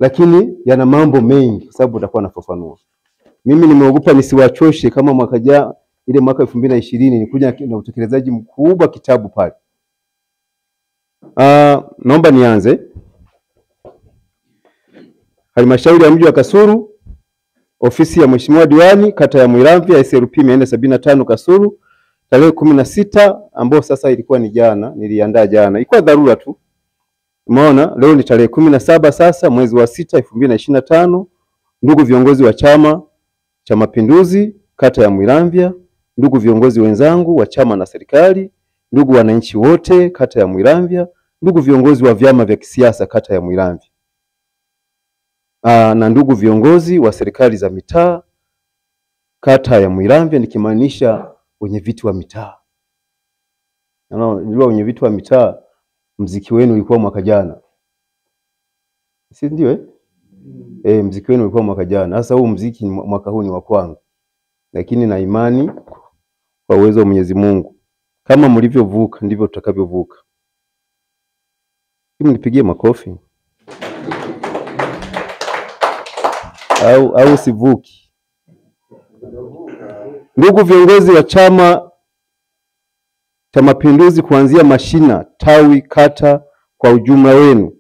lakini yana mambo mengi kwa sababu utakuwa nafafanua. Mimi nimeogopa nisiwachoshe kama mwaka ile mwaka 2020 nikuja na utekelezaji mkubwa kitabu pale. Naomba nianze. Halmashauri ya mji wa Kasulu, ofisi ya Mheshimiwa Diwani, kata ya Mwiramvya, SLP 475 Kasulu, tarehe 16 ambao sasa ilikuwa ni jana, niliandaa jana. Ilikuwa dharura tu. Umeona, leo ni tarehe 17 sasa mwezi wa 6 2025. Ndugu viongozi wa Chama cha Mapinduzi kata ya Mwiramvya, ndugu viongozi wenzangu wa chama na serikali, ndugu wananchi wote kata ya Mwiramvya, ndugu viongozi wa vyama vya kisiasa kata ya Mwiramvya, na ndugu viongozi wa serikali za mitaa kata ya Mwiramvya, nikimaanisha wenye viti wa mitaa. Ndio wenye viti wa mitaa, mziki wenu ulikuwa mwaka jana. Si ndio mziki wenu ulikuwa mwaka jana. Sasa huu mziki mwaka huu ni wa kwangu. Lakini na imani kwa uwezo wa Mwenyezi Mungu, kama mlivyovuka ndivyo tutakavyovuka. Nipigie makofi. Au sivuki. Ndugu viongozi wa Chama cha Mapinduzi kuanzia mashina, tawi, kata kwa ujumla wenu,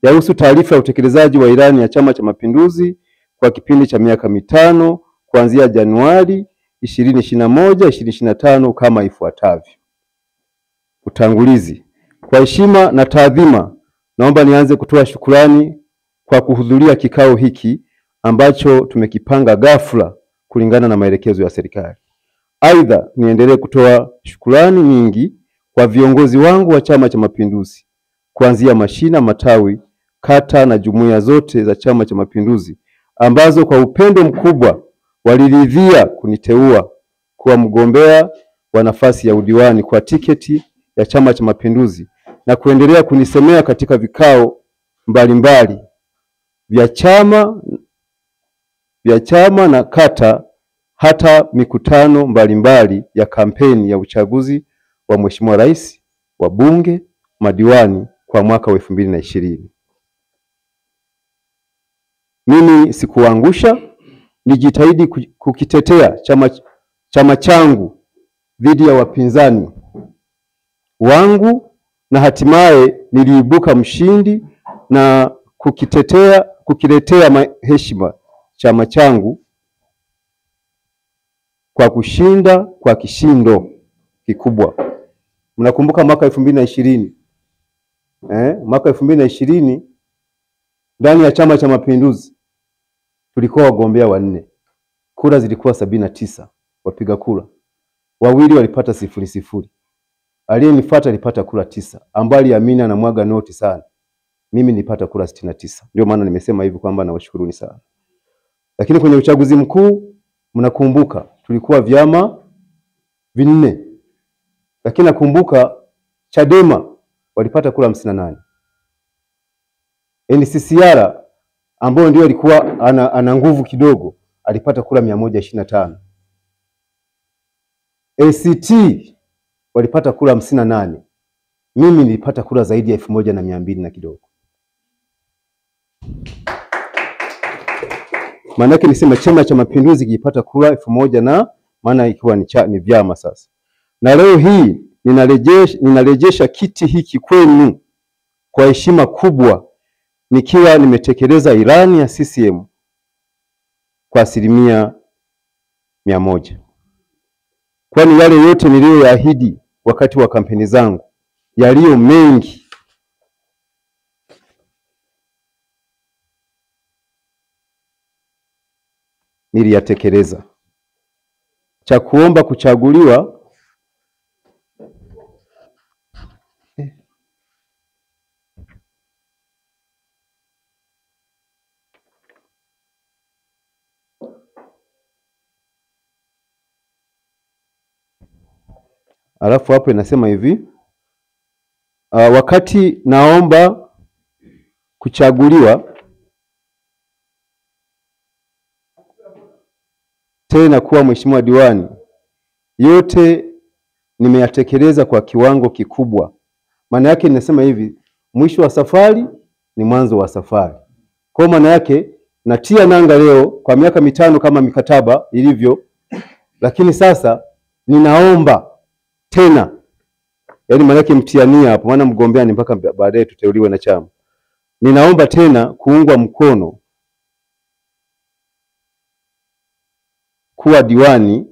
yahusu taarifa ya utekelezaji wa ilani ya Chama cha Mapinduzi kwa kipindi cha miaka 5 kuanzia Januari 2021-2025 kama ifuatavyo. Utangulizi. Kwa heshima na taadhima, naomba nianze kutoa shukrani kwa kuhudhuria kikao hiki ambacho tumekipanga ghafla kulingana na maelekezo ya serikali. Aidha, niendelee kutoa shukrani nyingi kwa viongozi wangu wa Chama cha Mapinduzi kuanzia mashina, matawi, kata na jumuiya zote za Chama cha Mapinduzi ambazo kwa upendo mkubwa waliridhia kuniteua kuwa mgombea wa nafasi ya udiwani kwa tiketi ya Chama cha Mapinduzi na kuendelea kunisemea katika vikao mbalimbali vya chama na kata, hata mikutano mbalimbali ya kampeni ya uchaguzi wa Mheshimiwa Rais, wa bunge, madiwani kwa mwaka wa 2020. Mimi sikuangusha, nijitahidi kukitetea chama changu dhidi ya wapinzani wangu na hatimaye niliibuka mshindi na kukiletea heshima chama changu kwa kushinda kwa kishindo kikubwa. Mnakumbuka mwaka 2020? Mwaka 2020 ndani ya Chama cha Mapinduzi tulikuwa wagombea 4. Kura zilikuwa 79 wapiga kura. 2 walipata 0. Aliyenifuata alipata kura 9. Ambaye aliamini na mwaga noti sana. Mimi nilipata kura 69. Ndio maana nimesema hivi kwamba nawashukuruni sana. Lakini kwenye uchaguzi mkuu mnakumbuka tulikuwa vyama 4. Lakini nakumbuka Chadema walipata kura 58. NCCR ambao ndio alikuwa ana nguvu kidogo alipata kura 125. ACT walipata kura 58. Mimi nilipata kura zaidi ya 1200 na kidogo. Maana yake nisema Chama cha Mapinduzi kilipata kura 1000 na maana ikiwa ni vyama sasa. Na leo hii ninarejesha kiti hiki kwenu kwa heshima kubwa nikiwa nimetekeleza ilani ya CCM kwa 100%. Kwani yale yote niliyoyaahidi wakati wa kampeni zangu yaliyo mengi niliyatekeleza. Cha kuomba kuchaguliwa alafu hapo inasema hivi, wakati naomba kuchaguliwa tena kuwa mheshimiwa diwani, yote nimeyatekeleza kwa kiwango kikubwa. Maana yake ninasema hivi, mwisho wa safari ni mwanzo wa safari. Kwa maana yake natia nanga leo kwa miaka 5 kama mikataba ilivyo, lakini sasa ninaomba tena, yaani maana yake mtiania hapo, maana mgombea ni mpaka baadaye tuteuliwe na chama. Ninaomba tena kuungwa mkono kuwa diwani,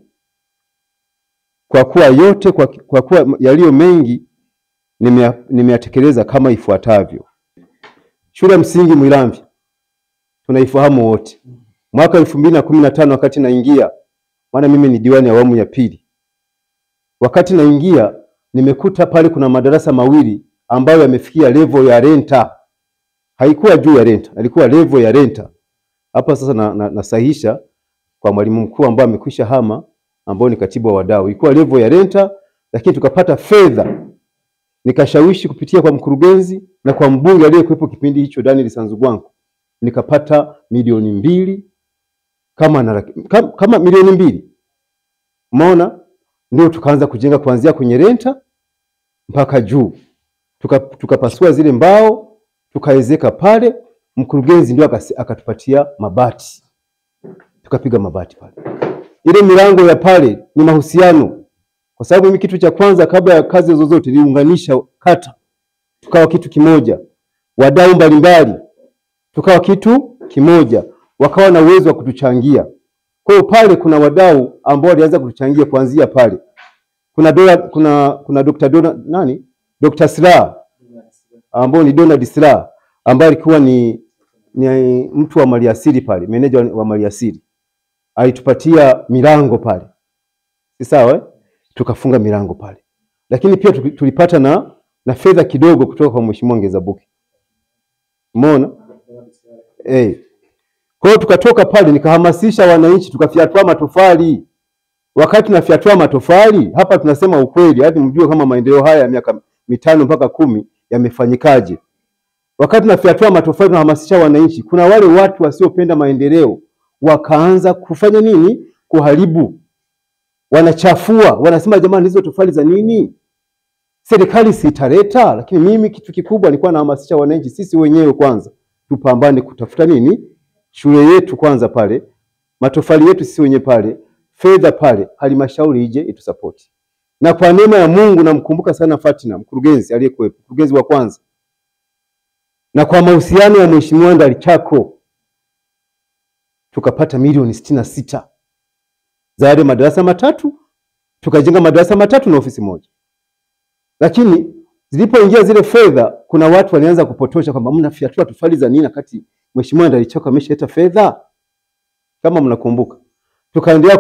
kwa kuwa yote kwa kuwa yaliyo mengi nimeyatekeleza kama ifuatavyo. Shule ya msingi Mwilamvya tunaifahamu wote. Mwaka 2015 wakati naingia, maana mimi ni diwani awamu ya pili, wakati naingia nimekuta pale kuna madarasa mawili ambayo yamefikia level ya renta. Haikuwa juu ya renta, ilikuwa level ya renta. Hapa sasa nasahihisha kwa mwalimu mkuu ambaye amekwisha hama, ambao ni katibu wa wadau. Ilikuwa level ya renta, lakini tukapata fedha. Nikashawishi kupitia kwa mkurugenzi na kwa mbunge aliyekuwepo kipindi hicho Daniel Sanzugwanko, nikapata milioni 2 kama milioni 2. Umeona? Ndio tukaanza kujenga kuanzia kwenye renta mpaka juu. Tukapasua zile mbao, tukaezeka pale, mkurugenzi ndio akatupatia mabati. Tukapiga mabati pale. Ile milango ya pale ni mahusiano. Kwa sababu mimi kitu cha kwanza kabla ya kazi zozote niliunganisha kata. Tukawa kitu kimoja. Wadau mbalimbali tukawa kitu kimoja. Wakawa na uwezo wa kutuchangia. Kwa hiyo pale kuna wadau ambao walianza kutuchangia kuanzia pale. Kuna Dr. Slaa ambao ni Donald Slaa ambaye alikuwa ni mtu wa maliasili pale, meneja wa maliasili. Alitupatia milango pale. Si sawa? Tukafunga milango pale. Lakini pia tulipata na fedha kidogo kutoka kwa Mheshimiwa Ngezabuki. Umeona? Kwa hiyo tukatoka pale nikahamasisha wananchi, tukafyatua matofali. Wakati tunafyatua matofali, hapa tunasema ukweli, hadi mjue kama maendeleo haya ya miaka 5 mpaka 10 yamefanyikaje. Wakati tunafyatua matofali tunahamasisha wananchi, kuna wale watu wasiopenda maendeleo wakaanza kufanya nini? Kuharibu. Wanachafua, wanasema jamani hizo tofali za nini? Serikali sitaleta. Lakini mimi kitu kikubwa nilikuwa nahamasisha wananchi, sisi wenyewe kwanza tupambane kutafuta nini? Shule yetu kwanza pale, matofali yetu sisi wenyewe pale, fedha pale, halmashauri ije itusapoti. Na kwa neema ya Mungu namkumbuka sana Fatina, mkurugenzi aliyekuwepo, mkurugenzi wa kwanza. Na kwa mahusiano ya Mheshimiwa Ndalichako tukapata milioni 66 za yale madarasa 3, tukajenga madarasa 3 na ofisi moja. Lakini zilipoingia zile fedha, kuna watu walianza kupotosha kwamba mnafyatua tofali za nini wakati Mheshimiwa Ndalichako ameshaleta fedha. Kama mnakumbuka, tukaendelea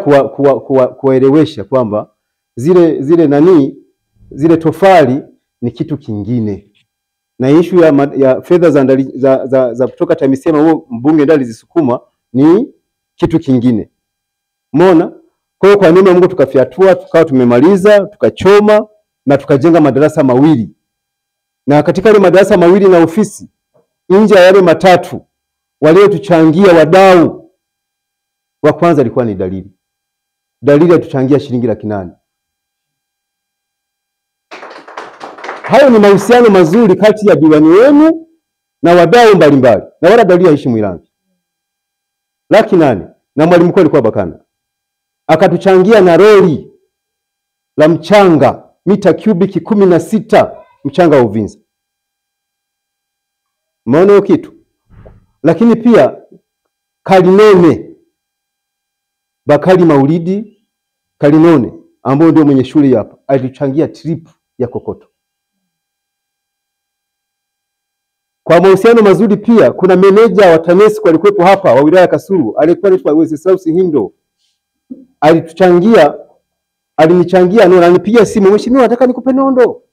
kuwaelewesha kwamba zile tofali ni kitu kingine. Na issue ya fedha za kutoka TAMISEMI huo mbunge ndiye alizisukuma ni kitu kingine. Umeona? Kwa hiyo kwa neema ya Mungu tukafyatua, tukawa tumemaliza, tukachoma na tukajenga madarasa 2. Na katika ile madarasa 2 na ofisi, nje ya yale 3 waliotuchangia wadau wa kwanza alikuwa ni Dalili. Dalili atuchangia shilingi 800,000. Hayo ni mahusiano mazuri kati ya diwani wenu na wadau mbalimbali. Na wala Dalili haishi Mwilamvya. 800,000 na mwalimu mkuu alikuwa Bakana. Akatuchangia na lori la mchanga mita cubic 16 mchanga wa Uvinza. Umeona hiyo kitu? Lakini pia Kalinone, Bakari Maulidi Kalinone ambao ndio mwenye shule hapa, alituchangia trip ya kokoto. Kwa mahusiano mazuri pia kuna meneja wa TANESCO alikuwepo hapa wa wilaya Kasulu, alikuwa anaitwa Wenceslas Hindo. Alinichangia nondo, alinipigia simu, mheshimiwa nataka nikupe nondo.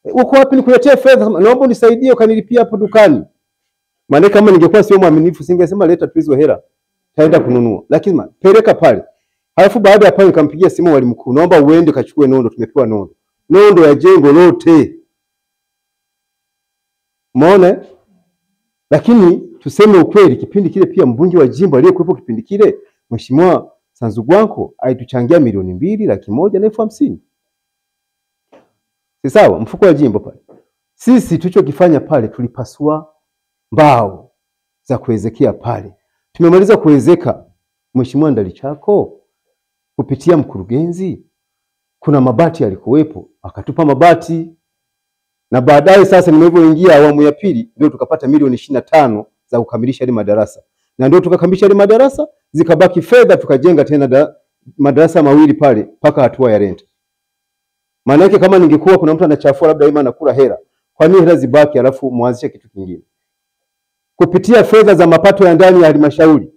Uko wapi nikuletee fedha? Naomba unisaidie ukanilipia hapo dukani. Maana kama ningekuwa sio mwaminifu singesema leta tu hizo hela. Taenda kununua. Lakini peleka pale. Halafu baada ya pale nikampigia simu walimu mkuu, naomba uende kachukue nondo, tumepewa nondo. Nondo ya jengo lote. Umeona? Lakini tuseme ukweli, kipindi kile pia mbunge wa jimbo aliyekuwepo kipindi kile, Mheshimiwa Sanzugwanko alituchangia milioni 2,150,000. Si sawa? Mfuko wa jimbo pale. Sisi tulichokifanya pale tulipasua mbao za kuwezekea pale. Tumemaliza kuwezeka, Mheshimiwa Ndalichako kupitia mkurugenzi, kuna mabati yalikuwepo, akatupa mabati. Na baadaye sasa nilivyoingia awamu ya pili ndio tukapata milioni 25 za kukamilisha ile madarasa. Na ndio tukakamilisha ile madarasa, zikabaki fedha tukajenga tena madarasa mawili pale paka hatua ya rent. Maana yake kama ningekuwa kuna mtu anachafua labda yeye anakula hela, kwa nini hela zibaki alafu muanzishe kitu kingine? Kupitia fedha za mapato ya ndani ya halmashauri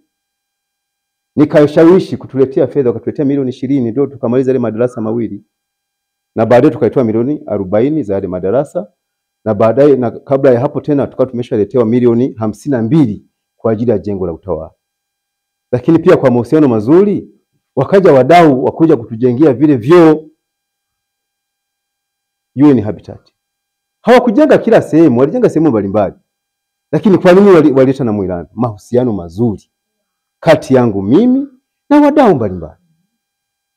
nikashawishi kutuletea fedha, wakatuletea milioni 20 ndio tukamaliza ile madarasa mawili. Na baadaye tukaitoa milioni 40 za ile madarasa, na baadaye na kabla ya hapo tena tukawa tumeshaletewa milioni 52 kwa ajili ya jengo la utawala. Lakini pia kwa mahusiano mazuri wakaja wadau wakuja kutujengea vile vyoo UN Habitat. Hawakujenga kila sehemu, walijenga sehemu mbalimbali. Lakini kwa nini walileta na Muiramvya? Mahusiano mazuri kati yangu mimi na wadau mbalimbali.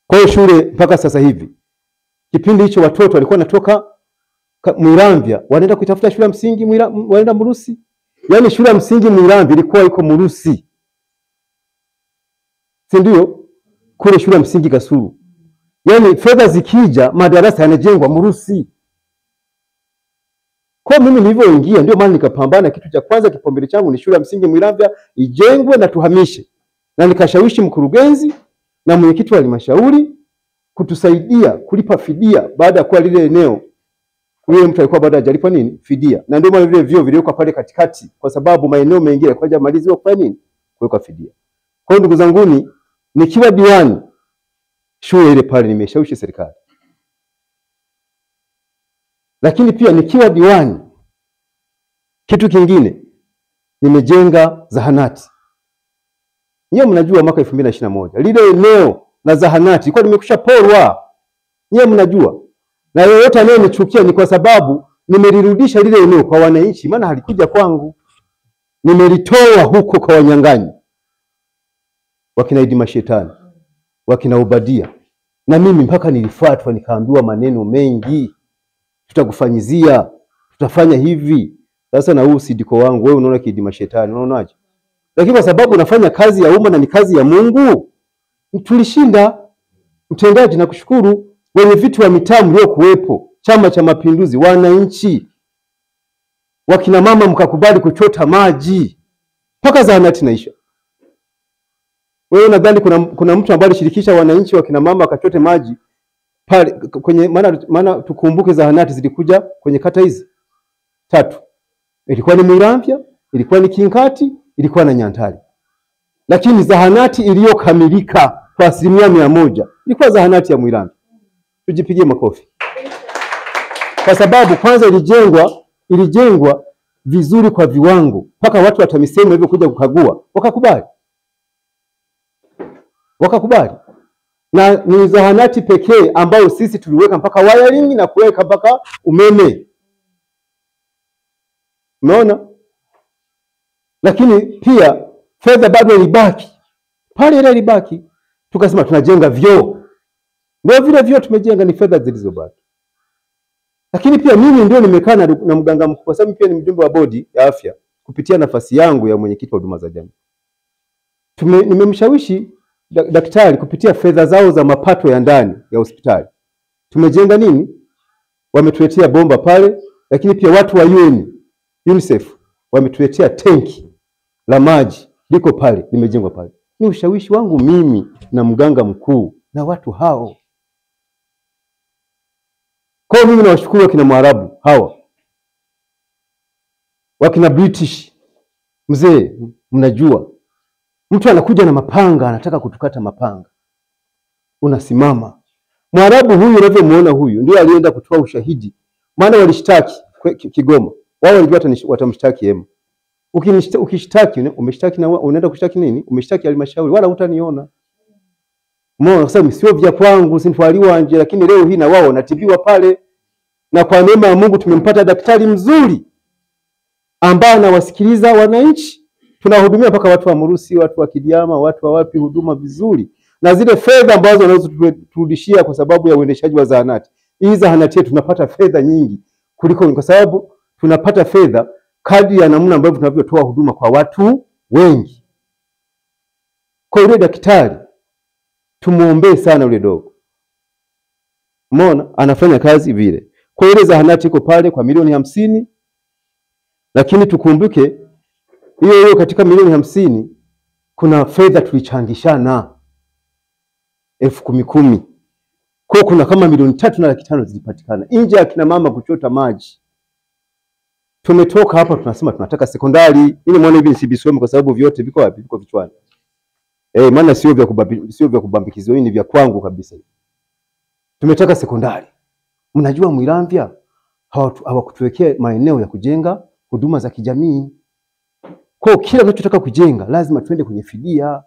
Kwa hiyo shule mpaka sasa hivi, kipindi hicho watoto walikuwa natoka Muiramvya wanaenda kuitafuta shule ya msingi wanaenda Murusi. Yaani shule ya msingi Muiramvya ilikuwa iko Murusi. Si ndio? Kule shule ya msingi Kasulu. Yaani fedha zikija madarasa yanajengwa Murusi. Kwa mimi nilivyoingia ndio maana nikapambana, kitu cha kwanza kipaumbele changu ni shule ya msingi Muiramvya ijengwe na tuhamishe. Na nikashawishi mkurugenzi na mwenyekiti wa halmashauri kutusaidia kulipa fidia baada ya kuwa lile eneo yule mtu alikuwa bado hajalipa nini? Fidia. Na ndio maana vile vyoo viliwekwa pale katikati kwa sababu maeneo mengine yalikuwa hajamaliziwa kufanya nini? Kuweka fidia. Kwa hiyo ndugu zanguni, nikiwa diwani shule ile pale nimeshawishi serikali. Lakini pia nikiwa diwani kitu kingine nimejenga zahanati. Nyewe mnajua mwaka 2021 lile eneo la zahanati ilikuwa limekusha porwa. Nyewe mnajua. Na yoyote anayenichukia ni kwa sababu nimelirudisha lile eneo kwa wananchi, maana halikuja kwangu. Nimelitoa huko kwa wanyang'anyi. Wakina Idi Mashetani, wakina Ubadia. Na mimi mpaka nilifuatwa nikaambiwa maneno mengi. Tutakufanyizia, tutafanya hivi. Sasa na huu sidiko wangu, wewe unaona Idi Mashetani, unaonaje? Lakini kwa sababu unafanya kazi ya umma na ni kazi ya Mungu, tulishinda. Mtendaji na kushukuru wenye viti wa mitaa mliokuwepo, Chama cha Mapinduzi, wananchi, wakina mama mkakubali kuchota maji mpaka zahanati naisha. Wewe unadhani kuna mtu ambaye alishirikisha wananchi wakina mama akachote maji pale kwenye maana tukumbuke zahanati zilikuja kwenye kata hizi 3. Ilikuwa ni Muiramvya, ilikuwa ni Kinkati, ilikuwa na Nyantali. Lakini zahanati iliyokamilika kwa 100% ilikuwa zahanati ya Muiramvya. Tujipigie makofi. Kwa sababu kwanza ilijengwa vizuri kwa viwango. Mpaka watu wa TAMISEMI hivyo kuja kukagua, wakakubali. Na ni zahanati pekee ambayo sisi tuliweka mpaka wiring na kuweka mpaka umeme. Umeona? Lakini pia fedha bado ilibaki. Pale ile ilibaki. Tukasema tunajenga vyoo. Ndio vile vyoo tumejenga ni fedha zilizobaki. Lakini pia mimi ndio nimekaa na mganga mkuu kwa sababu pia ni mjumbe wa bodi ya afya kupitia nafasi yangu ya mwenyekiti wa huduma za jamii. Nimemshawishi daktari kupitia fedha zao za mapato ya ndani ya hospitali. Tumejenga nini? Wametuletea bomba pale, lakini pia watu wa UNICEF wametuletea tenki la maji liko pale, limejengwa pale. Ni ushawishi wangu mimi na mganga mkuu na watu hao. Kwa mimi nawashukuru wakina Mwarabu hawa. Wakina British. Mzee, mnajua mtu anakuja na mapanga, anataka kutukata mapanga. Unasimama. Mwarabu huyu unavyomuona huyu ndio alienda kutoa ushahidi. Maana walishtaki Kigoma. Wao walijua watamshtaki yeye. Ukishtaki, umeshtaki na unaenda kushtaki nini? Umeshtaki halmashauri wala hutaniona. Mbona sasa sio vya kwangu, sinitwaliwa nje, lakini leo hii na wao wanatibiwa pale. Na kwa neema ya Mungu tumempata daktari mzuri ambaye anawasikiliza wananchi. Tunahudumia mpaka watu wa Murusi, watu wa Kidiama, watu wa wapi, huduma vizuri. Na zile fedha ambazo wanazoturudishia kwa sababu ya uendeshaji wa zahanati. Hii zahanati yetu tunapata fedha nyingi kuliko, kwa sababu tunapata fedha kadri ya namna ambavyo tunavyotoa huduma kwa watu wengi. Kwa yule daktari tumuombee sana yule dogo. Umeona anafanya kazi vile. Kwa ile zahanati iko pale kwa milioni 50, lakini tukumbuke hiyo katika milioni 50 kuna fedha tulichangishana 10,000. Kwa kuna kama milioni 3,500,000 zilipatikana nje ya kina mama kuchota maji. Tumetoka hapa tunasema tunataka sekondari. Ili muone hivi nisibisome kwa sababu vyote viko wapi? Viko vichwani. Maana sio vya kubambikizwa, hivi ni vya kwangu kabisa. Tumetaka sekondari. Mnajua Mwiramvya hawakutuwekea maeneo ya kujenga huduma za kijamii. Kwa kila tunachotaka kujenga lazima tuende kwenye fidia,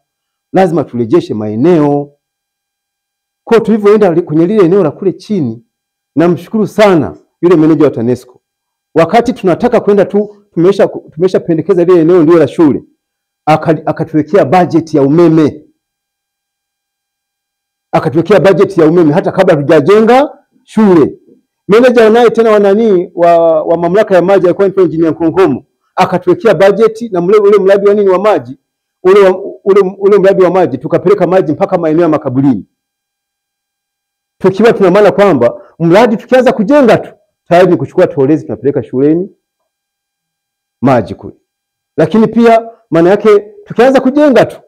lazima turejeshe maeneo. Kwa tulivyoenda kwenye lile eneo la kule chini, namshukuru sana yule meneja wa TANESCO. Wakati tunataka kwenda tu tumeshapendekeza lile eneo ndio la shule, akatuwekea budget ya umeme. Akatuwekea budget ya umeme hata kabla tujajenga shule. Meneja naye tena wa mamlaka ya maji alikuwa ni engineer Kongomo, akatuwekea budget na ule mradi wa nini wa maji, ule mradi wa maji tukapeleka maji mpaka maeneo ya makaburini. Tukiwa tuna maana kwamba mradi tukianza kujenga tu tayari ni kuchukua tolezi tunapeleka shuleni maji kule. Lakini pia maana yake tukianza kujenga tu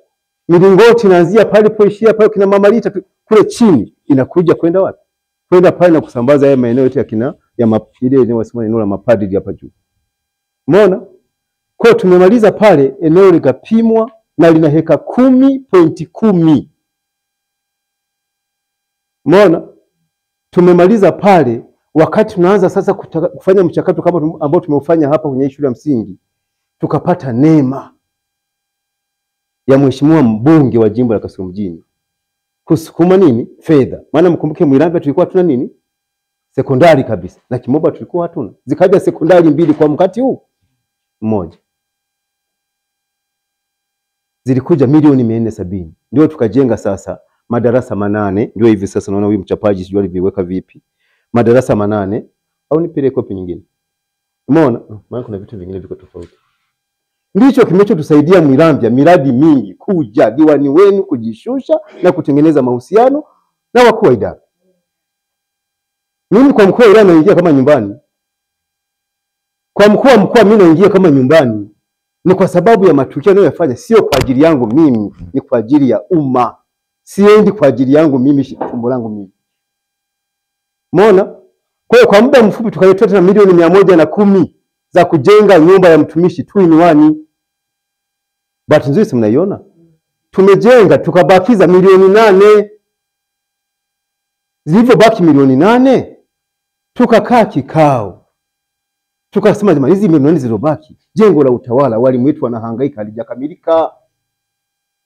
milingoti inaanzia pale poishia pale kina Mama Rita kule chini inakuja kwenda wapi? Kwenda pale na kusambaza haya maeneo yote ile eneo wasema eneo la mapadri hapa juu. Umeona? Kwa tumemaliza pale eneo likapimwa na lina heka 10.10. Umeona? Tumemaliza pale wakati tunaanza sasa kufanya mchakato kama ambao tumeufanya hapa kwenye shule ya msingi, tukapata neema ya mheshimiwa mbunge wa jimbo la Kasulu mjini kusukuma nini? Fedha. Maana mkumbuke Mwiramvya tulikuwa tuna nini? Sekondari kabisa. Na Kimoba tulikuwa hatuna. Zikaja sekondari 2 kwa mkati huu mmoja. Zilikuja milioni 470. Ndio tukajenga sasa madarasa 8. Ndio hivi sasa naona huyu mchapaji sijui aliviweka vipi. Madarasa 8 au nipeleke kopi nyingine. Umeona? Maana kuna vitu vingine viko tofauti. Ndicho kimechotusaidia Mwiramvya miradi mingi kuja, diwani wenu kujishusha na kutengeneza mahusiano na wakuu wa idara. Mimi kwa mkuu wa idara naingia kama nyumbani. Kwa mkuu wa mkoa mimi naingia kama nyumbani. Ni kwa sababu ya matukio ninayofanya, sio kwa ajili yangu mimi, ni kwa ajili ya umma. Siendi kwa ajili yangu mimi, tumbo langu mimi. Umeona? Kwa muda mfupi tukaleta tena milioni 110 za kujenga nyumba ya mtumishi 2-in-1. Bahati nzuri si mnaiona? Tumejenga tukabakiza milioni 8. Zilipobaki milioni 8 tukakaa kikao. Tukasema jamani, hizi milioni 8 zilizobaki, jengo la utawala walimu wetu wanahangaika halijakamilika.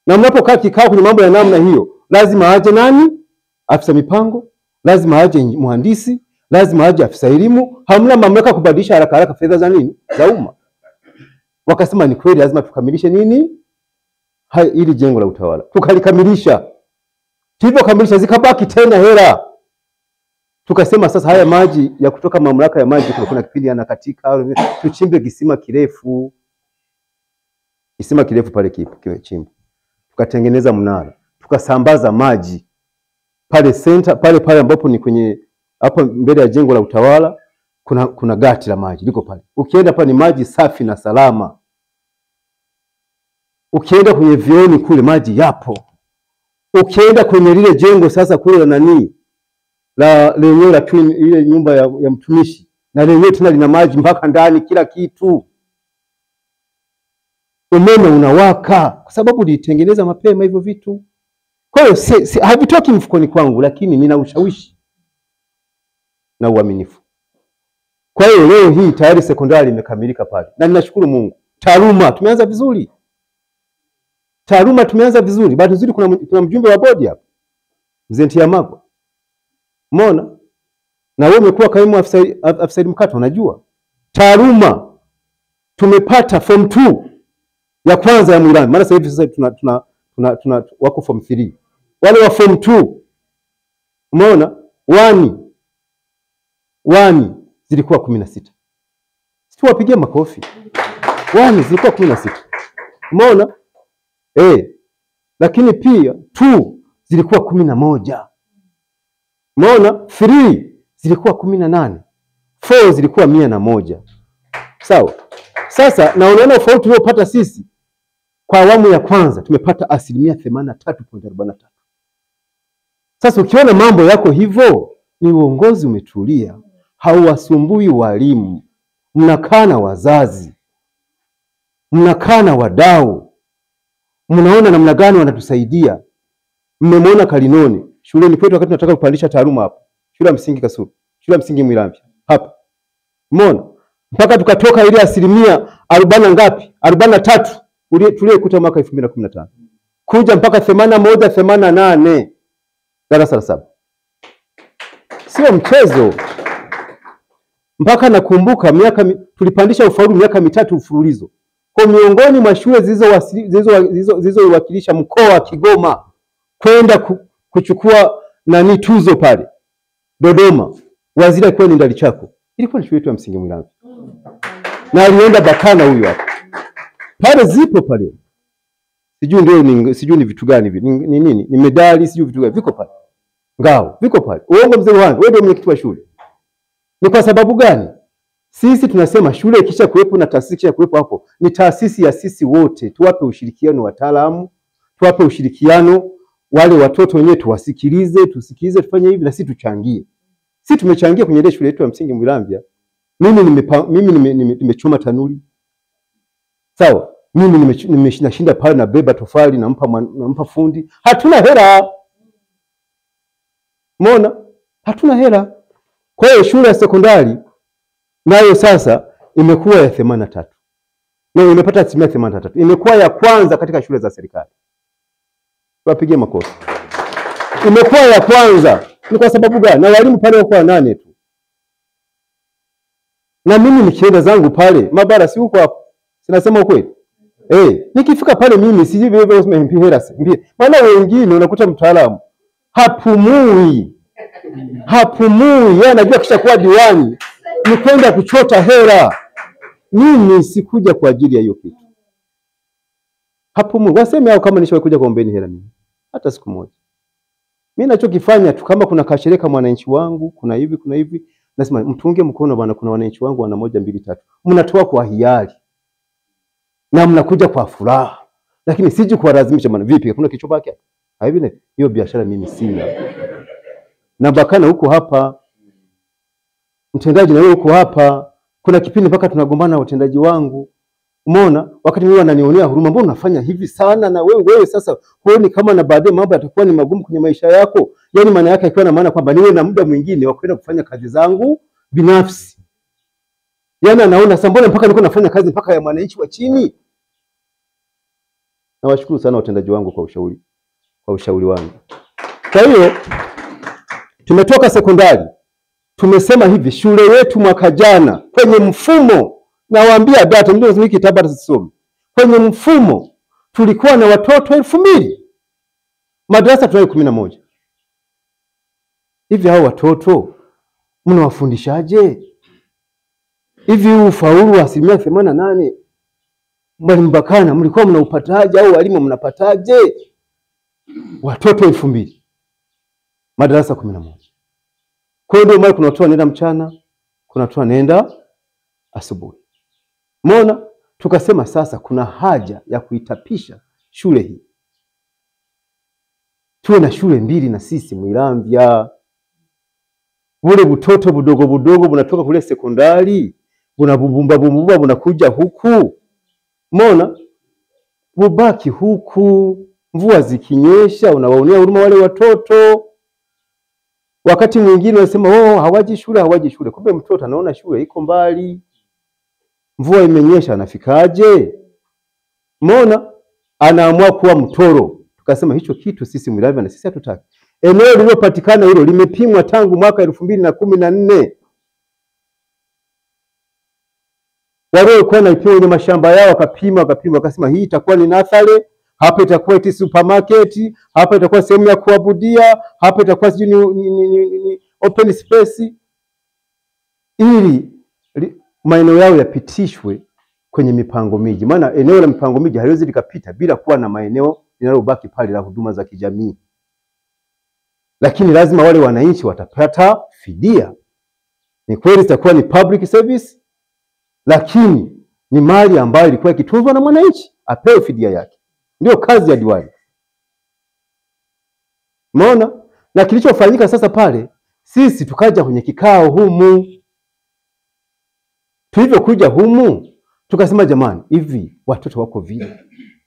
Na mnapokaa kikao kwenye mambo ya namna hiyo, lazima aje nani? Afisa mipango, lazima aje mhandisi, lazima aje afisa elimu. Hamna mamlaka kubadilisha haraka fedha za nini? Za umma. Wakasema ni kweli lazima tukamilishe nini? Ili jengo la utawala. Tukalikamilisha. Tulipokamilisha zikabaki tena hela. Tukasema sasa haya maji ya kutoka mamlaka ya maji kuna kipindi yanakatika, tuchimbe kisima kirefu. Kisima kirefu pale kimechimba. Tukatengeneza mnara. Tukasambaza maji pale center pale ambapo ni kwenye hapo mbele ya jengo la utawala kuna gati la maji liko pale. Ukienda pale ni maji safi na salama. Ukienda kwenye vioni kule maji yapo. Ukienda kwenye lile jengo sasa kule la nani? Lenyewe la twin ile nyumba ya mtumishi na lenyewe tena lina maji mpaka ndani kila kitu. Umeme unawaka kwa sababu nilitengeneza mapema hivyo vitu. Kwa hiyo havitoki mfukoni kwangu, lakini nina ushawishi na uaminifu. Kwa hiyo leo hii tayari sekondari imekamilika pale. Na ninashukuru Mungu. Taaluma tumeanza vizuri. Bahati nzuri kuna mjumbe wa bodi hapa. Mzee Ntiamagwa. Umeona? Na wewe umekuwa kaimu afisa mkato unajua. Taaluma tumepata form 2 ya kwanza ya Mwiramvya. Maana sasa hivi tuna wako form 3. Wale wa form 2. Umeona? 1 zilikuwa 16. Tuwapigie makofi. 1 zilikuwa 16. Umeona? Lakini pia 2 zilikuwa 11. Umeona? 3 zilikuwa 18. 4 zilikuwa 101. Sawa? Sasa na unaona ufaulu tuliopata sisi kwa awamu ya kwanza tumepata 83.43. Sasa ukiona mambo yako hivyo, ni uongozi umetulia, hauwasumbui walimu, mnakaa na wazazi, mnakaa na wadau, mnaona namna gani wanatusaidia. Mmemwona Kalinoni shuleni kwetu wakati tunataka kupandisha taaluma hapa, shule ya msingi Kasulu, shule ya msingi Mwiramvya hapa. Umeona? Mpaka tukatoka ile 40 ngapi? 43 tuliyekuta mwaka 2015. Kuja mpaka 81, 88 darasa la 7. Sio mchezo. Mpaka nakumbuka tulipandisha ufaulu miaka 3 mfululizo. Kwa miongoni mwa shule zilizowakilisha mkoa wa Kigoma kwenda kuchukua tuzo pale Dodoma, waziri alikuwa ni Ndalichako. Ilikuwa ni shule yetu ya msingi Mwiramvya. Na alienda Bakana huyu hapa. Pale zipo pale. Sijui ni vitu gani hivi. Ni nini? Ni medali, sijui vitu gani viko pale. Ngao, viko pale. Uongo mzee wangu, wewe ndio mwenyekiti wa shule. Ni kwa sababu gani? Sisi tunasema shule ikisha kuwepo na taasisi ikisha kuwepo hapo, ni taasisi ya sisi wote. Tuwape ushirikiano wataalamu, tuwape ushirikiano wale watoto wenyewe, tuwasikilize, tufanye hivi na sisi tuchangie. Sisi tumechangia kwenye ile shule yetu ya msingi Mwiramvya. Mimi nimechoma tanuri. Sawa? Mimi nimeshinda pale na beba tofali nampa fundi. Hatuna hela. Umeona? Hatuna hela. Kwa hiyo shule ya sekondari nayo sasa imekuwa ya 83. Na imepata 83. Imekuwa ya kwanza katika shule za serikali. Tuwapigie makofi. Imekuwa ya kwanza. Ni kwa sababu gani? Na walimu pale wako 8 tu. Na mimi nikienda zangu pale, mabara si huko hapo. Sinasema ukweli. Nikifika pale mimi siji vile usimempi hela. Maana wengine unakuta mtaalamu hapumui. Yeye anajua kisha kuwa diwani ni kwenda kuchota hela. Mimi sikuja kwa ajili ya hiyo kitu. Hapumui. Waseme hao kama nishawahi kuja kuombeni hela mimi. Hata siku moja. Mimi ninachokifanya tu kama kuna kashereka mwananchi wangu, kuna hivi, nasema mtunge mkono bwana, kuna wananchi wangu wana 1 2 3. Mnatoa kwa hiari. Na mnakuja kwa furaha. Lakini siji kuwalazimisha bwana, vipi kuna kichwa baki? Hivi hiyo biashara mimi sina. Na Bakana huko hapa. Mtendaji na wewe huko hapa. Kuna kipindi mpaka tunagombana na watendaji wangu. Umeona? Wakati mimi wananionea huruma, mbona unafanya hivi sana na wewe sasa huoni kama na baadaye mambo yatakuwa ni magumu kwenye maisha yako? Yaani maana yake ikiwa na maana kwamba niwe na muda mwingine wa kwenda kufanya kazi zangu binafsi. Yaani anaona sasa mbona mpaka niko nafanya kazi mpaka ya mwananchi wa chini? Nawashukuru sana watendaji wangu kwa ushauri wangu. Kwa hiyo tumetoka sekondari. Tumesema hivi shule yetu mwaka jana kwenye mfumo, nawaambia data ndio zimiki tabata sisomi. Kwenye mfumo tulikuwa na watoto 2000. Madarasa tunayo 11. Hivi hao watoto mnawafundishaje? Hivi ufaulu wa 88 Mwalimu Bakana mlikuwa mnaupataje au walimu mnapataje? Watoto 2000. Madarasa 11. Kwa hiyo ndio maana kuna watu wanaenda mchana, kuna watu wanaenda asubuhi. Umeona? Tukasema sasa kuna haja ya kuitapisha shule hii. Tuwe na shule 2 na sisi Mwiramvya. Bure butoto budogo bunatoka kule sekondari, bunabumba bunakuja huku. Umeona? Bubaki huku, mvua zikinyesha unawaonea huruma wale watoto. Wakati mwingine wanasema hawaji shule. Kumbe mtoto anaona shule iko mbali. Mvua imenyesha anafikaje? Umeona? Anaamua kuwa mtoro. Tukasema hicho kitu sisi Mwiramvya na sisi hatutaki. Eneo lililopatikana hilo limepimwa tangu mwaka 2014. Wale walikuwa na kwenye mashamba yao wakapima wakasema hii itakuwa ni nathale, hapa itakuwa iti supermarket, hapa itakuwa sehemu ya kuabudia, hapa itakuwa ni open space. Ili maeneo yao yapitishwe kwenye mipango miji. Maana eneo la mipango miji haliwezi likapita bila kuwa na maeneo linalobaki pale la huduma za kijamii. Lakini lazima wale wananchi watapata fidia. Ni kweli itakuwa ni public service, lakini ni mali ambayo ilikuwa ikitunzwa na mwananchi, apewe fidia yake. Ndio kazi ya diwani. Umeona? Na kilichofanyika sasa pale, sisi tukaja kwenye kikao humu. Tulivyokuja humu, tukasema jamani, hivi watoto wako vile,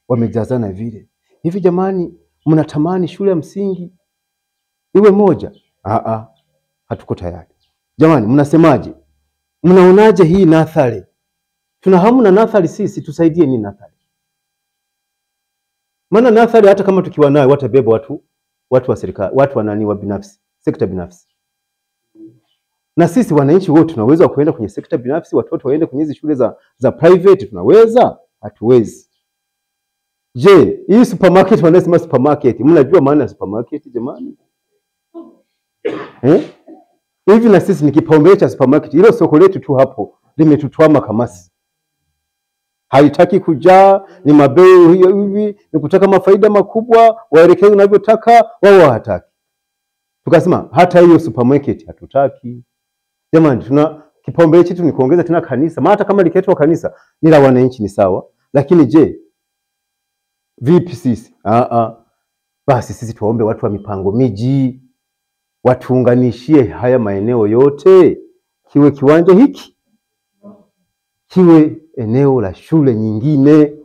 wamejazana vile. Hivi jamani, mnatamani shule ya msingi iwe moja? Hatuko tayari. Jamani, mnasemaje? Mnaonaje hii nathari? Tuna hamu na nathari sisi, tusaidie ni nathari. Maana nathari hata kama tukiwa nayo watabeba watu wa serikali, watu wa binafsi, sekta binafsi. Na sisi wananchi wote tunaweza kuenda kwenye sekta binafsi, watoto waende kwenye hizo shule za private, tunaweza? Hatuwezi. Je, hii supermarket wanasema supermarket, mnajua maana ya supermarket jamani? Hivi na sisi ni kipaumbele cha supermarket. Hilo soko letu tu hapo limetutwama kamasi. Haitaki kujaa, ni mabei hivi, ni kutaka mafaida makubwa, waelekeze unavyotaka, wao hataki. Tukasema hata hiyo supermarket hatutaki. Jamani, tuna kipaumbele chetu ni kuongeza tena kanisa. Maana hata kama likiitwa kanisa ni la wananchi ni sawa, lakini je, vipi sisi? Basi sisi tuombe watu wa mipango miji watuunganishie haya maeneo yote, kiwe kiwanja hiki, kiwe eneo la shule nyingine.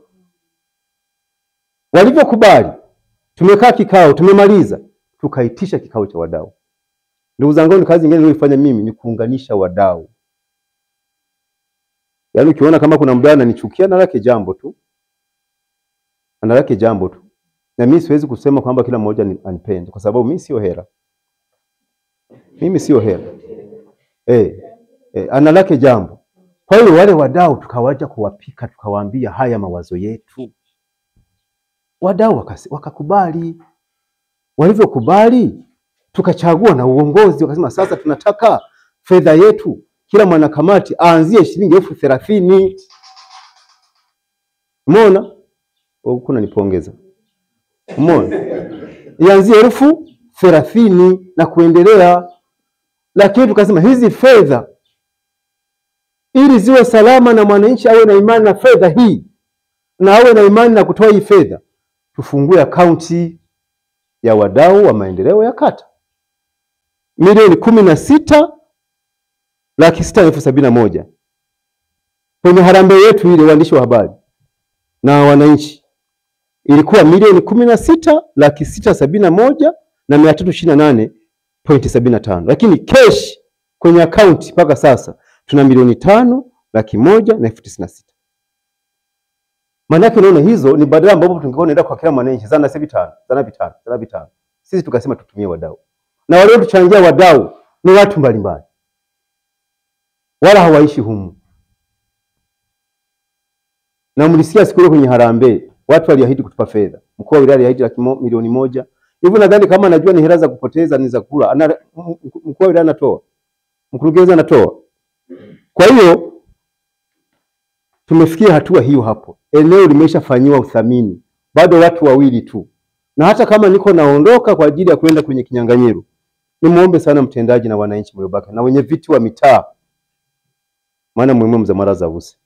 Walivyokubali, tumekaa kikao, tumemaliza, tukaitisha kikao cha wadau. Ndugu zangu, ni kazi nyingine niliyofanya mimi ni kuunganisha wadau. Yaani ukiona kama kuna mdau ananichukia, na lake jambo tu. Ana lake jambo tu. Na mimi siwezi kusema kwamba kila mmoja anipende, kwa sababu mimi sio hera. Mimi sio hera. Ana lake jambo. Kwa hiyo wale wadau tukawaja kuwapika, tukawaambia haya mawazo yetu. Wadau wakakubali. Walivyokubali, tukachagua na uongozi, wakasema sasa tunataka fedha yetu kila mwanakamati aanzie shilingi 30,000. Umeona? Kuna nipongeza. Umeona? Ianzie 30,000 na kuendelea. Lakini tukasema hizi fedha ili ziwe salama na mwananchi awe na imani na fedha hii na awe na imani na kutoa hii fedha, tufungue akaunti ya wadau wa maendeleo ya kata. Milioni 16,671,000 kwenye harambee yetu ile, waandishi wa habari na wananchi, ilikuwa milioni 16,671,328.75, lakini cash kwenye akaunti mpaka sasa tuna milioni 5,100,096. Maana yake unaona, hizo ni badala ambapo tungekuwa tunaenda kwa kila mwananchi zana 5. Sisi tukasema tutumie wadau. Na wale tuchangia wadau ni watu mbalimbali, wala hawaishi humu. Na mlisikia siku ile kwenye harambee watu waliahidi kutupa fedha. Mkuu wa wilaya aliahidi milioni 1. Hivyo nadhani kama anajua ni hela za kupoteza, ni za kula, mkuu wa wilaya anatoa, mkurugenzi anatoa. Kwa hiyo tumefikia hatua hiyo hapo. Eneo limeshafanywa uthamini. Bado watu wawili tu. Na hata kama niko naondoka kwa ajili ya kwenda kwenye kinyang'anyiro, nimuombe sana mtendaji na wananchi mliobaki na wenye viti wa mitaa, maana muhimu mzamara za usi.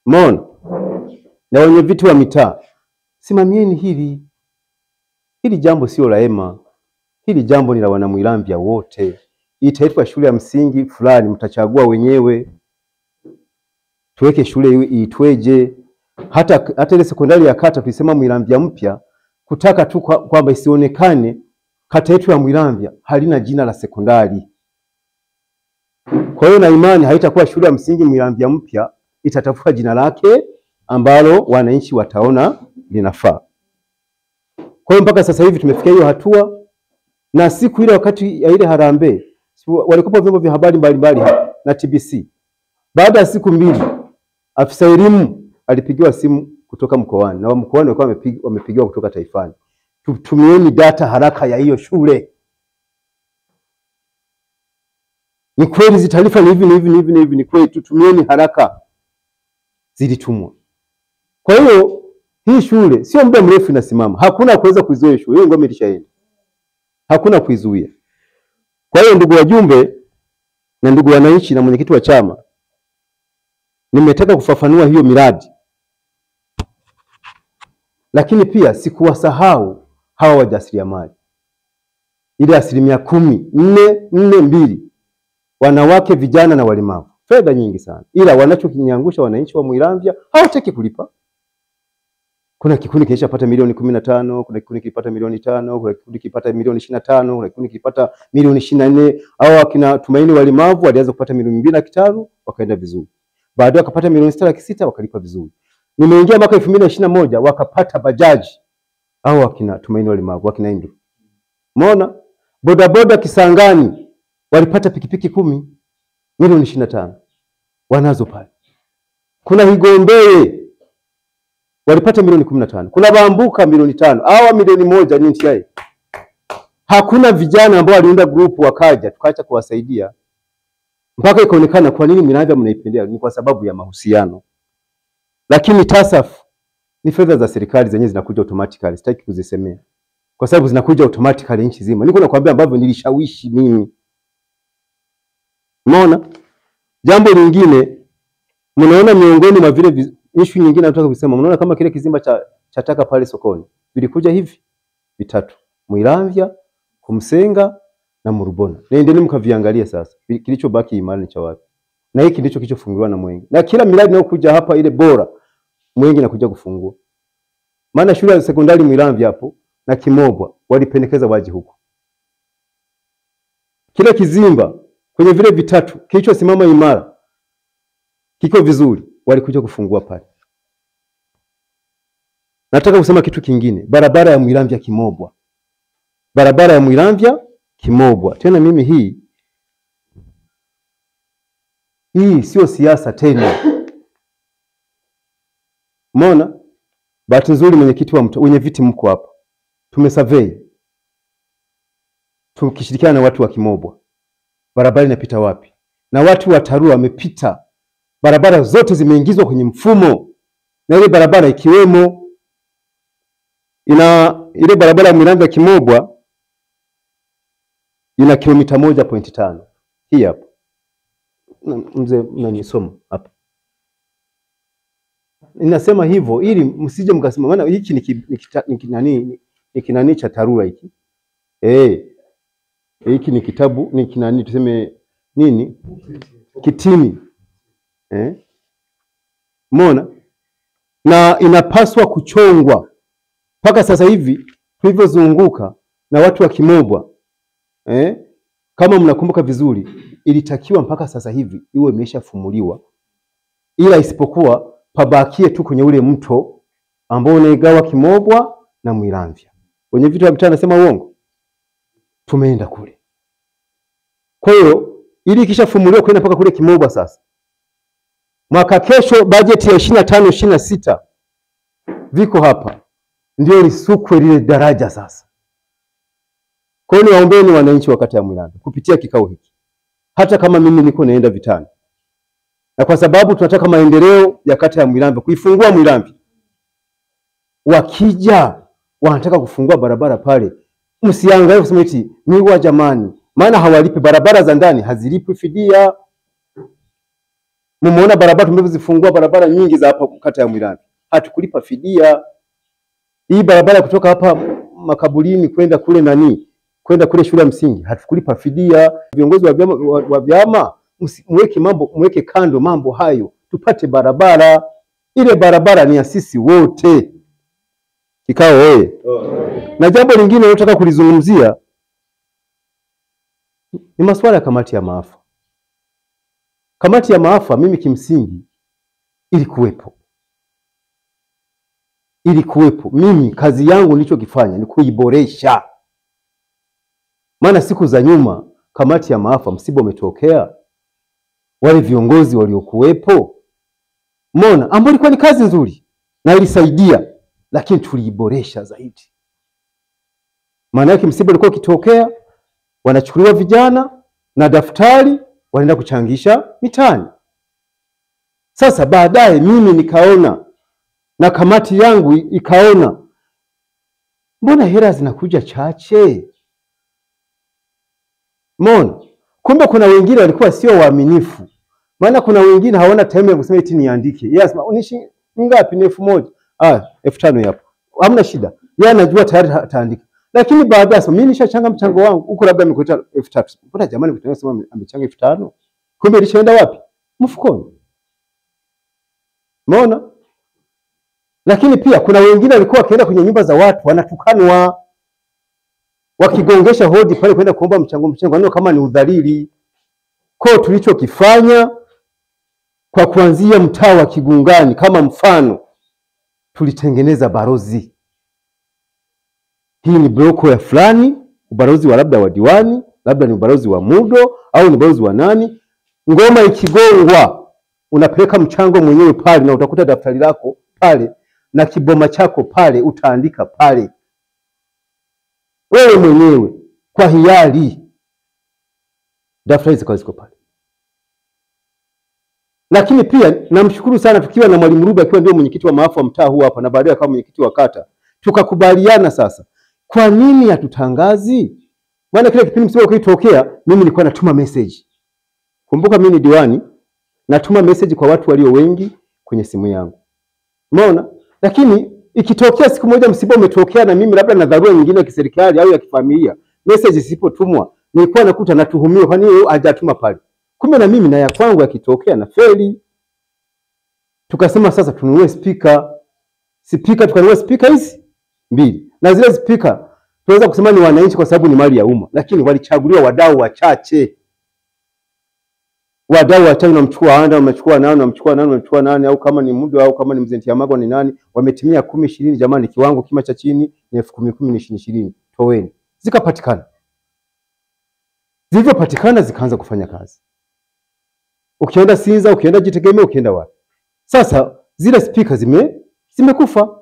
Umeona? Na wenye viti wa mitaa, simamieni hili. Hili jambo sio la Ema. Hili jambo ni la wanamwilambya wote. Itaitwa shule ya msingi fulani, mtachagua wenyewe. Tuweke shule iitweje? Hata ile sekondari ya kata tulisema Mwilambya mpya, kutaka tu kwamba isionekane kata yetu ya Mwilambya halina jina la sekondari. Kwa hiyo na imani haitakuwa shule ya msingi Mwilambya mpya, itatafuta jina lake ambalo wananchi wataona linafaa. Kwa hiyo mpaka sasa hivi tumefikia hiyo hatua. Na siku ile wakati ya ile harambee walikuwa vyombo vya habari mbalimbali na TBC. Baada ya siku 2 afisa elimu alipigiwa simu kutoka mkoani, na mkoani walikuwa wamepigiwa kutoka taifani. Tutumieni data haraka ya hiyo shule. Ni kweli hizi taarifa ni hivi, ni kweli, tutumieni haraka. Zilitumwa. Kwa hiyo hii shule sio muda mrefu inasimama. Hakuna kuweza kuizuia shule. Hiyo ngome ilishaenda. Hakuna kuizuia. Kwa hiyo ndugu wajumbe na ndugu wananchi na mwenyekiti wa chama, nimetaka kufafanua hiyo miradi. Lakini pia sikuwasahau hawa wajasiriamali. Ile 10%, wanawake, vijana na walemavu. Fedha nyingi sana. Ila wanachokinyangusha wananchi wa Mwiramvya hawataki kulipa. Kuna kikundi kilishapata milioni 15, kuna kikundi kilipata milioni 5, kuna kikundi kilipata milioni 25, kuna kikundi kilipata milioni 24. Hao akina Tumaini walemavu walianza kupata milioni 2.5 wakaenda vizuri. Baadaye wakapata milioni 6.6 wakalipa vizuri. Nimeingia mwaka 2021 wakapata bajaji. Hao akina Tumaini walemavu, akina Indo. Umeona? Bodaboda Kisangani walipata pikipiki 10 milioni 25. Wanazo pale. Kuna Higombeye walipata milioni 15. Kuna Bambuka milioni 5. Hawa milioni 1 ni NTI. Hakuna vijana ambao waliunda group wakaja tukaacha kuwasaidia. Mpaka ikaonekana kwa nini Mwiramvya mnaipendea? Ni kwa sababu ya mahusiano. Lakini TASAF ni fedha za serikali zenyewe zinakuja automatically. Sitaki kuzisemea. Kwa sababu zinakuja automatically nchi nzima. Niko nakwambia ambavyo nilishawishi mimi. Umeona? Jambo lingine, mnaona miongoni mwa vile issue nyingine nataka kusema, mnaona kama kile kizimba cha taka pale sokoni vilikuja hivi vitatu: Mwiramvya, Kumsenga na Murubona. Nendeni mkaviangalia sasa. Kilichobaki imani cha wapi? Na hiki ndicho kilichofunguliwa na Mwenge. Na kila miradi inayokuja hapa ile bora Mwenge inakuja kufungua. Maana shule ya sekondari Mwiramvya hapo na Kimobwa walipendekeza waje huko. Kile kizimba kwenye vile vitatu kilichosimama imara kiko vizuri, walikuja kufungua pale. Nataka kusema kitu kingine, barabara ya Mwiramvya Kimobwa. Barabara ya Mwiramvya Kimobwa. Tena mimi hii sio siasa tena. Umeona? Bahati nzuri mwenyekiti wa wenye viti mko hapa. Tumesurvey. Tukishirikiana na watu wa Kimobwa. Barabara inapita wapi? Na watu wa TARURA wamepita. Barabara zote zimeingizwa kwenye mfumo. Na ile barabara ikiwemo ile barabara ya Mwiramvya Kimobwa ina kilomita 1.5. Hii hapa. Mzee mnanisoma hapa. Ninasema hivyo ili msije mkasema maana hiki ni kinani cha TARURA hiki. Hiki ni kitabu, ni kinani tuseme nini? Kitini. Umeona? Na inapaswa kuchongwa. Mpaka sasa hivi tulivyozunguka na watu wa Kimobwa, kama mnakumbuka vizuri, ilitakiwa mpaka sasa hivi iwe imeshafumuliwa, ila isipokuwa pabakie tu kwenye ule mto ambao unaigawa Kimobwa na Mwiramvya. Wenye vitu wa mtaa nasema uongo? Tumeenda kule. Kwa hiyo ili kishafumuliwa kwenda mpaka kule Kimobwa sasa. Mwaka kesho bajeti ya 25-26 viko hapa. Ndio lisukwe lile daraja sasa. Kwa hiyo niwaombeni wananchi wa kata ya Mwiramvya kupitia kikao hiki. Hata kama mimi niko naenda vitani. Na kwa sababu tunataka maendeleo ya kata ya Mwiramvya, kuifungua Mwiramvya. Wakija wanataka kufungua barabara pale, msiangalie kusema eti miwa jamani, maana hawalipi barabara za ndani, hazilipi fidia. Mmeona barabara tumezifungua barabara nyingi za hapa kata ya Mwiramvya. Hatukulipa fidia. Hii barabara kutoka hapa makaburini kwenda kule kwenda kule shule ya msingi, hatukulipa fidia. Viongozi wa vyama mweke kando mambo hayo, tupate barabara. Ile barabara ni ya sisi wote. Kikao wewe. Na jambo lingine nataka kulizungumzia ni masuala ya kamati ya maafa. Kamati ya maafa mimi kimsingi ilikuwepo. Mimi kazi yangu nilichokifanya ni kuiboresha. Maana siku za nyuma kamati ya maafa msiba umetokea, wale viongozi waliokuwepo, umeona, ambao ilikuwa ni kazi nzuri na ilisaidia, lakini tuliiboresha zaidi. Maana yake msiba ulikuwa ukitokea, wanachukuliwa vijana na daftari, wanaenda kuchangisha mitaani. Sasa baadaye mimi nikaona na kamati yangu ikaona, mbona hela zinakuja chache? Mbona? Kumbe kuna wengine walikuwa sio waaminifu. Maana kuna wengine hawana time ya kusema eti niandike. Yes, unishi ngapi? Ni 1000. 5000 hapo. Hamna shida. Yeye anajua tayari ataandika. Lakini baadaye sasa mimi nishachanga mchango wangu. Huko labda nimekuita 3000. Mbona jamani mkutana sema amechanga 5000? Kumbe ilishaenda wapi? Mfukoni. Umeona? Lakini pia kuna wengine walikuwa wakienda kwenye nyumba za watu wanatukanwa, wakigongesha hodi pale kwenda kuomba mchango ndio kama ni udhalili. Kwa tulichokifanya kwa kuanzia mtaa wa Kigungani kama mfano, tulitengeneza barozi. Hii ni bloko ya fulani, ubalozi wa labda wa diwani, labda ni ubalozi wa Mudo au ni ubalozi wa nani. Ngoma ikigongwa unapeleka mchango mwenyewe pale na utakuta daftari lako pale na kiboma chako pale, utaandika pale wewe mwenyewe kwa hiari, daftari ziko pale. Lakini pia namshukuru sana tukiwa na Mwalimu Ruba akiwa ndio mwenyekiti wa maafa wa mtaa huu hapa na baadaye kama mwenyekiti wa kata, tukakubaliana sasa kwa nini hatutangazi? Maana kile kipindi msiba kilitokea mimi nilikuwa natuma message. Kumbuka mimi ni diwani, natuma message kwa watu walio wengi kwenye simu yangu. Umeona? Lakini ikitokea siku moja msiba umetokea na mimi labda na dharura nyingine ya kiserikali au ya kifamilia, message isipotumwa, nilikuwa nakuta natuhumiwa kwa nini hajatuma pale. Kumbe na mimi na ya kwangu yakitokea na feli. Tukasema sasa tununue speaker. Tukanunua speaker hizi 2. Na zile speaker tunaweza kusema ni wananchi kwa sababu ni mali ya umma, lakini walichaguliwa wadau wachache. Wadau wachache, unamchukua anda, unamchukua nani au kama ni Mudo au kama ni Mzee Ntiamago ni nani, wametimia 10 20, jamani kiwango kima cha chini ni 10,000 ni 20 toweni. Zikapatikana. Zilivyopatikana zikaanza kufanya kazi. Ukienda Sinza, ukienda Jitegemea, ukienda wapi. Sasa zile speaker zimekufa.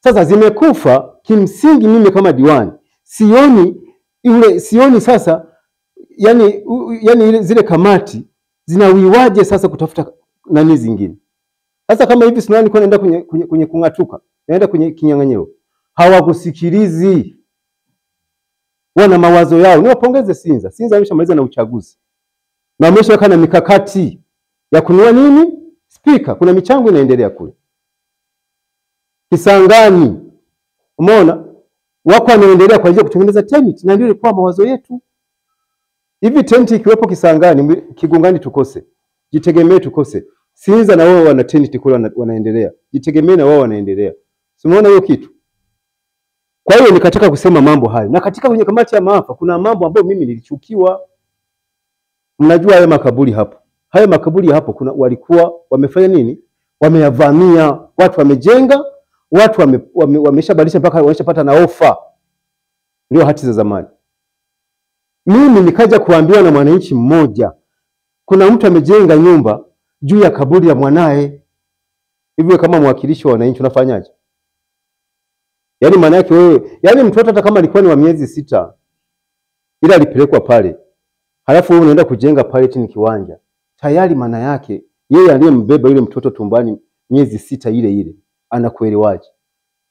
Sasa zimekufa, kimsingi mimi kama diwani sioni sasa yani zile kamati zinawiwaje sasa kutafuta nani zingine. Sasa kama hivi sinani kwa naenda kwenye kungatuka, naenda kwenye kinyang'anyiro, hawakusikilizi. Wana mawazo yao. Niwapongeze Sinza. Sinza ameshamaliza na uchaguzi. Na ameshaweka na mikakati ya kununua nini? Speaker. Kuna michango inaendelea kule. Kisangani, umeona? Wako wanaendelea kwa ajili ya kutengeneza tent, na ndio ilikuwa mawazo yetu. Hivi tent ikiwepo Kisangani, Kigungani tukose. Jitegemee tukose. Sinza na wao wana tent kule wanaendelea. Jitegemee na wao wanaendelea. Umeona hiyo kitu? Kwa hiyo nikataka kusema mambo hayo. Na katika kwenye kamati ya maafa kuna mambo ambayo mimi nilichukiwa. Mnajua haya makaburi hapo. Haya makaburi hapo kuna walikuwa wamefanya nini? Wameyavamia, watu wamejenga, watu wameshabadilisha mpaka wameshapata na ofa. Ndio hati za zamani. Mimi nikaja kuambiwa na mwananchi mmoja, kuna mtu amejenga nyumba juu ya kaburi ya mwanae. Hivyo kama mwakilishi wa wananchi unafanyaje? Yaani maana yake wewe, yaani mtoto hata kama alikuwa ni wa miezi 6 ila alipelekwa pale. Halafu wewe unaenda kujenga pale chini kiwanja. Tayari maana yake yeye aliyembeba yule mtoto tumbani miezi 6 ile anakuelewaje?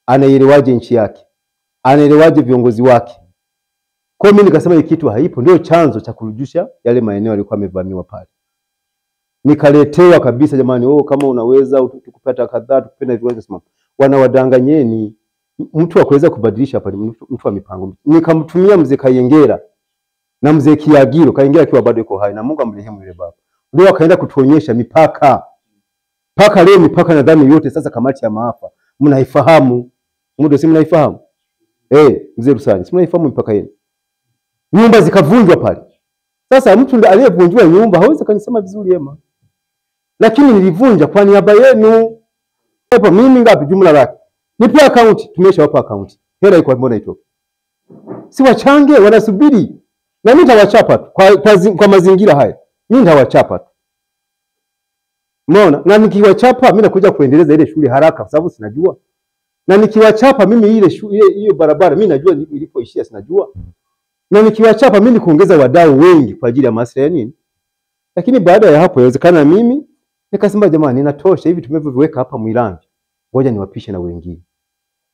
Anaelewaje nchi yake? Anaelewaje viongozi wake? Kwa mimi nikasema hiki kitu haipo, ndio chanzo cha kurudisha yale maeneo yalikuwa yamevamiwa pale. Nikaletewa kabisa, jamani, kama unaweza tukupata kadhaa tukupenda viwanja simama. Wanawadanganyeni. Mtu akuweza kubadilisha pale, mtu wa mipango. Nikamtumia Mzee Kayengera na Mzee Kiagiro. Kayengera akiwa bado yuko hai na Mungu amrehemu yule baba. Ndio akaenda kutuonyesha mipaka. Paka leo mipaka nadhani yote sasa kamati ya maafa mnaifahamu. Mudo si mnaifahamu? Mzee Rusani, si mnaifahamu mipaka yenu? Nyumba zikavunjwa pale. Sasa mtu aliyevunjwa nyumba hawezi kanisema vizuri yema. Lakini nilivunja kwa niaba yenu. Hapo mimi ngapi jumla lake? Nipe account, tumeshawapa account. Hela iko mbona itoke? Si wachange, wanasubiri. Na mimi nitawachapa kwa mazingira haya. Mimi nitawachapa. Umeona? Na nikiwachapa mimi nakuja kuendeleza ile shule haraka kwa sababu sinajua. Na nikiwachapa mimi ile shule hiyo barabara mimi najua ilipoishia sinajua. Na nikiwachapa mimi kuongeza wadau wengi kwa ajili ya maslahi ya nini? Lakini baada ya hapo inawezekana mimi nikasema jamani inatosha hivi tumevyoviweka hapa Mwilamvya. Ngoja niwapishe na wengine.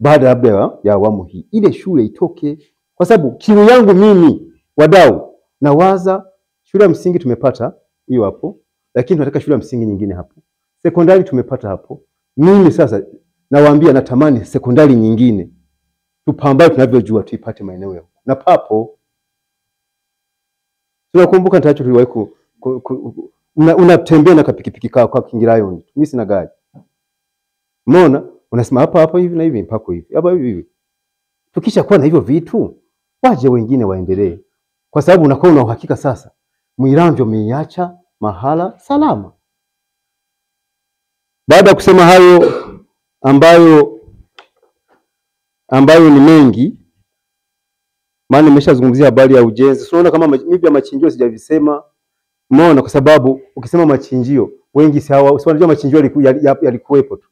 Baada labda ya awamu hii ile shule itoke, kwa sababu kiu yangu mimi wadau nawaza shule ya msingi tumepata hiyo hapo, lakini tunataka shule ya msingi nyingine hapo. Sekondari tumepata hapo. Mimi sasa nawaambia natamani sekondari nyingine. Tupambane tunavyojua tuipate maeneo yao. Na papo tunakumbuka nitacho tuliwahi unatembea na kapikipiki kwa Kingirayo. Mimi sina gari. Umeona? Unasema hapa hivi na hivi mpako hivi. Hapa hivi. Tukisha kuwa na hivyo vitu, waje wengine waendelee. Kwa sababu unakuwa una uhakika sasa. Mwilamvya umeiacha mahala salama. Baada ya kusema hayo ambayo ni mengi, maana nimeshazungumzia habari ya ujenzi. Unaona kama mimi ya machinjio sijavisema. Umeona kwa sababu ukisema machinjio wengi si wanajua machinjio yalikuwepo tu.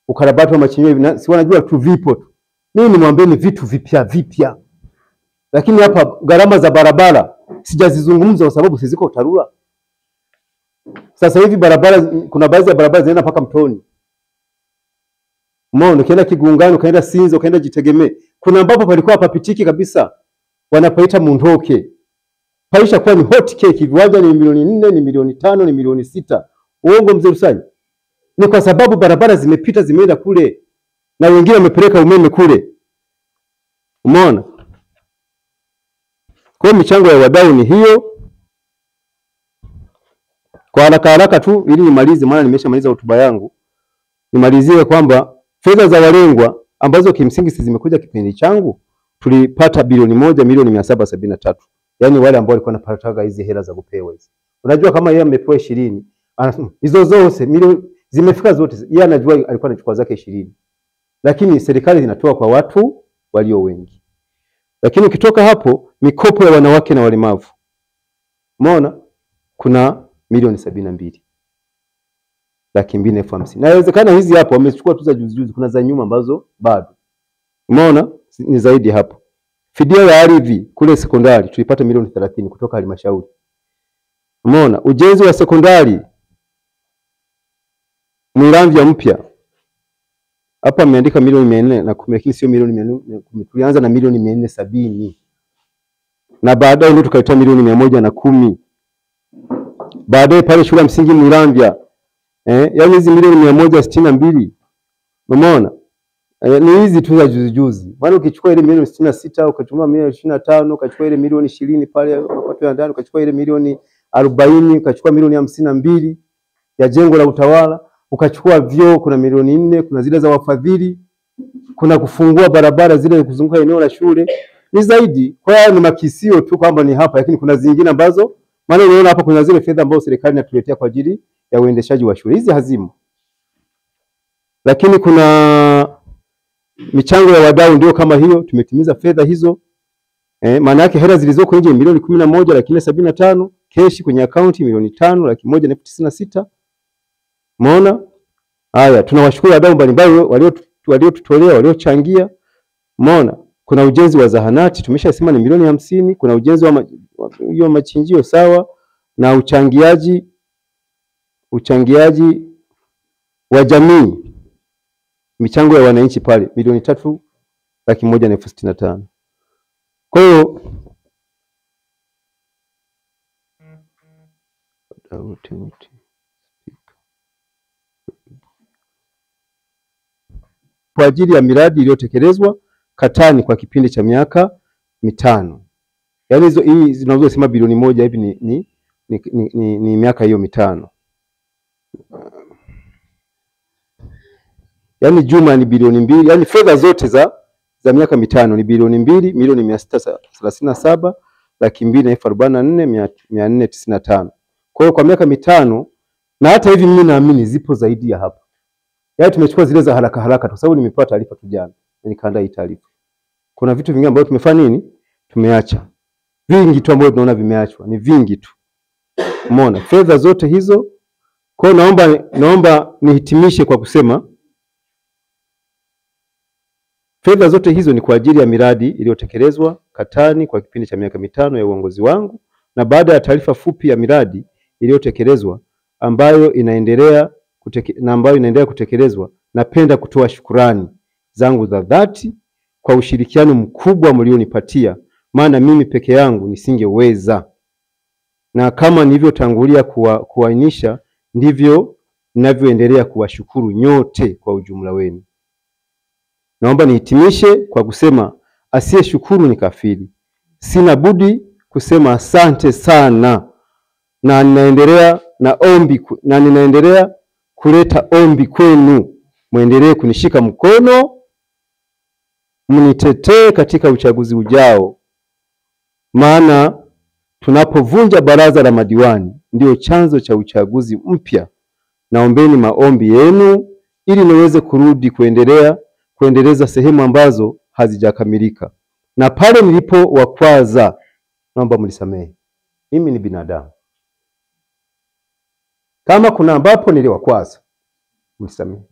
Ukarabati wa machinjio si wanajua tu vipo tu. Mimi nimwambieni vitu vipya. Lakini hapa gharama za barabara sijazizungumza kwa sababu siziko TARURA. Sasa hivi barabara kuna baadhi ya barabara zinaenda mpaka Mtoni. Umeona ukienda Kigungani, ukaenda Sinza, ukaenda Jitegemee. Kuna ambapo palikuwa hapapitiki kabisa. Wanapaita Mundoke. Paisha kuwa ni hot cake, viwanja ni milioni 4, ni milioni 5, ni milioni 6. Uongo mzee Rusani. Ni kwa sababu barabara zimepita zimeenda kule na wengine wamepeleka umeme kule. Umeona? Kwa michango ya wadau ni hiyo. Kwa haraka tu ili nimalize, maana nimeshamaliza hotuba yangu. Nimalizie kwamba fedha za walengwa ambazo kimsingi zimekuja kipindi changu tulipata bilioni 1,773. Yaani wale ambao walikuwa wanapata hizi hela za kupewa hizi. Unajua kama yeye amepewa 20, hizo zote milioni zimefika zote. Yeye anajua alikuwa anachukua zake 20. Lakini serikali inatoa kwa watu walio wengi. Lakini ukitoka hapo mikopo ya wanawake na walemavu. Umeona? Kuna milioni 72. 250,000. Na inawezekana hizi hapo wamechukua tu za juzi, kuna za nyuma ambazo bado. Umeona? Ni zaidi hapo. Fidia ya ardhi kule sekondari tulipata milioni 30 kutoka halmashauri. Umeona? Ujenzi wa sekondari Mwilamvya mpya. Hapa ameandika milioni 410, lakini sio milioni 410. Tulianza na milioni 470. Na baadaye ndio tukaitoa milioni 110. Baadaye pale shule ya msingi Mwilamvya yaani hizi milioni 162. Umeona? Ni hizi tu za juzi. Maana ukichukua ile milioni 66, ukachukua milioni 25, ukachukua ile milioni 20 pale mapato ya ndani, ukachukua ile milioni 40, ukachukua milioni 52 ya jengo la utawala, ukachukua vyoo kuna milioni 4, kuna zile za wafadhili, kuna kufungua barabara zile kuzunguka eneo la shule. Ni zaidi. Kwa hiyo ni makisio tu kwamba ni hapa, lakini kuna zingine ambazo maana unaona hapa kuna zile fedha ambazo serikali inatuletea kwa ajili ya uendeshaji wa shule. Hizi hazimo. Lakini kuna michango ya wadau ndio kama hiyo tumetimiza fedha hizo. Maana yake hela zilizoko nje milioni 11,75,000, keshi kwenye akaunti milioni 5,196,000. Umeona? Haya, tunawashukuru wadau mbalimbali waliotutolea, waliochangia. Umeona? Kuna ujenzi wa zahanati tumeshasema ni milioni 50, kuna ujenzi wa hiyo machinjio sawa, na uchangiaji wa jamii, michango ya wananchi pale milioni 3,165,000. Kwa hiyo kwa ajili ya miradi iliyotekelezwa Katani kwa kipindi cha miaka 5. Yaani hizo hii zinazosema bilioni 1 hivi ni miaka hiyo 5. Yaani jumla ni bilioni 2, yaani fedha zote za miaka 5 ni bilioni 2,637,244,495. Kwa hiyo kwa miaka 5 na hata hivi mimi naamini zipo zaidi ya hapa. Yaani tumechukua zile za haraka kwa sababu nimepata taarifa tu jana. Nikaandaa hii taarifa. Kuna vitu vingine ambavyo tumefanya nini? Tumeacha. Vingi tu ambavyo tunaona vimeachwa, ni vingi tu. Umeona? Fedha zote hizo. Kwa hiyo naomba nihitimishe kwa kusema Fedha zote hizo ni kwa ajili ya miradi iliyotekelezwa katani kwa kipindi cha miaka 5 ya uongozi wangu, na baada ya taarifa fupi ya miradi iliyotekelezwa ambayo inaendelea kutekelezwa, napenda kutoa shukurani zangu za dhati kwa ushirikiano mkubwa mlionipatia, maana mimi peke yangu nisingeweza. Na kama nilivyotangulia kuainisha, ndivyo ninavyoendelea kuwashukuru nyote kwa ujumla wenu. Naomba nihitimishe kwa kusema asiyeshukuru ni kafiri. Sina budi kusema asante sana, na ninaendelea kuleta ombi kwenu, muendelee kunishika mkono, mnitetee katika uchaguzi ujao, maana tunapovunja baraza la madiwani ndio chanzo cha uchaguzi mpya. Naombeni maombi yenu ili niweze kurudi kuendeleza sehemu ambazo hazijakamilika, na pale nilipo wakwaza, naomba mnisamehe. Mimi ni binadamu. Kama kuna ambapo niliwakwaza, mnisamehe.